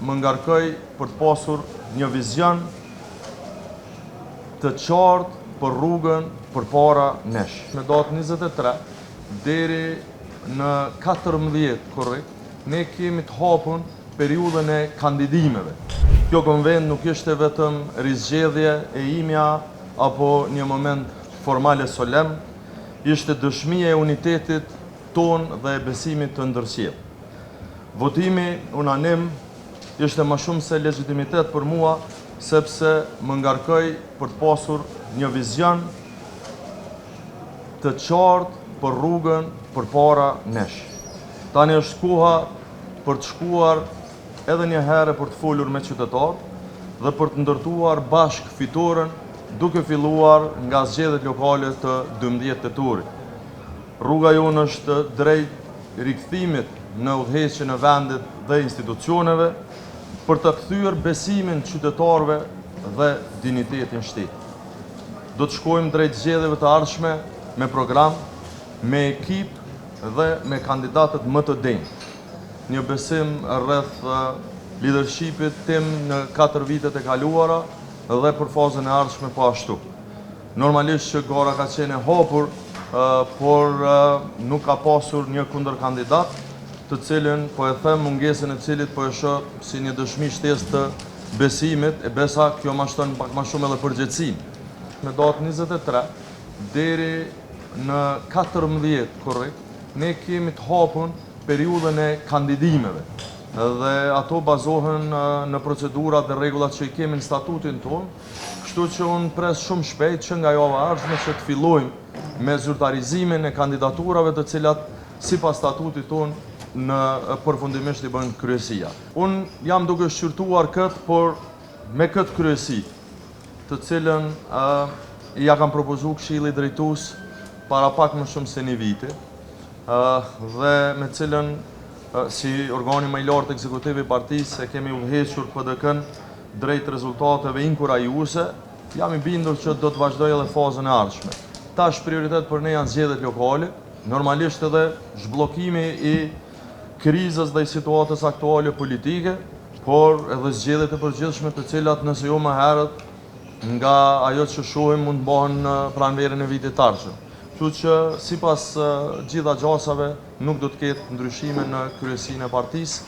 më ngarkoj për të pasur një vizion të qartë për rrugën përpara nesh. Me datë 23 deri në 14 korrekt, ne kemi të hapur periudhën e kandidimeve. Kjo konvent nuk ishte vetëm rizgjedhje e imja apo një moment formal e solem, ishte dëshmia e unitetit ton dhe e besimit të ndërsjellë. Votimi unanim ishte më shumë se legitimitet për mua, sepse më ngarkoj për të pasur një vizion të qartë për rrugën përpara nesh. Tani është koha për të shkuar edhe një herë për të folur me qytetarët dhe për të ndërtuar bashkë fitoren, duke filluar nga zgjedhjet lokale të 12 tetorit. Rruga jonë është drejt rikthimit në udhëheqjen e vendit dhe institucioneve për të kthyer besimin qytetarëve dhe dinjitetin shtetit. Do të shkojmë drejt zgjedhjeve të ardhshme me program, me ekip dhe me kandidatët më të denjë. Një besim rreth leadershipit tim në 4 vitet e kaluara dhe për fazën e ardhshme po ashtu. Normalisht që gara ka qenë e hapur, por nuk ka pasur një kundërkandidat, të cilën po e them mungesën e cilit po e shoh si një dëshmi shtesë të besimit, e besa kjo ma shton pak ma shumë edhe përgjegjësinë. Me datë 23 deri në 14 korrekt, ne kemi të hapur periudhën e kandidimeve dhe ato bazohen në procedurat dhe rregullat që i kemi në statutin tonë, kështu që unë pres shumë shpejt që nga java e ardhshme që të fillojmë me zyrtarizimin e kandidaturave të cilat sipas statutit tonë në përfundimisht i bën kryesia. Unë jam duke shqyrtuar këtë, por me këtë kryesi, të cilën ja kam propozuar Këshillit Drejtues para pak më shumë se një viti, dhe me cilën si organi më i lartë ekzekutiv i partisë e kemi udhëhequr PD-n drejt rezultateve inkurajuese, jam i bindur që do të vazhdoj edhe fazën e ardhshme. Tash prioritet për ne janë zgjedhjet lokale, normalisht edhe zhbllokimi i krizës dhe i situatës aktuale politike, por edhe zgjedhjet e përgjithshme të cilat nëse jo më herët nga ajo që shohim mund të bëhen në pranverën e vitit të ardhshëm. Kështu që sipas gjitha gjasave nuk do të ketë ndryshime në kryesinë e partisë.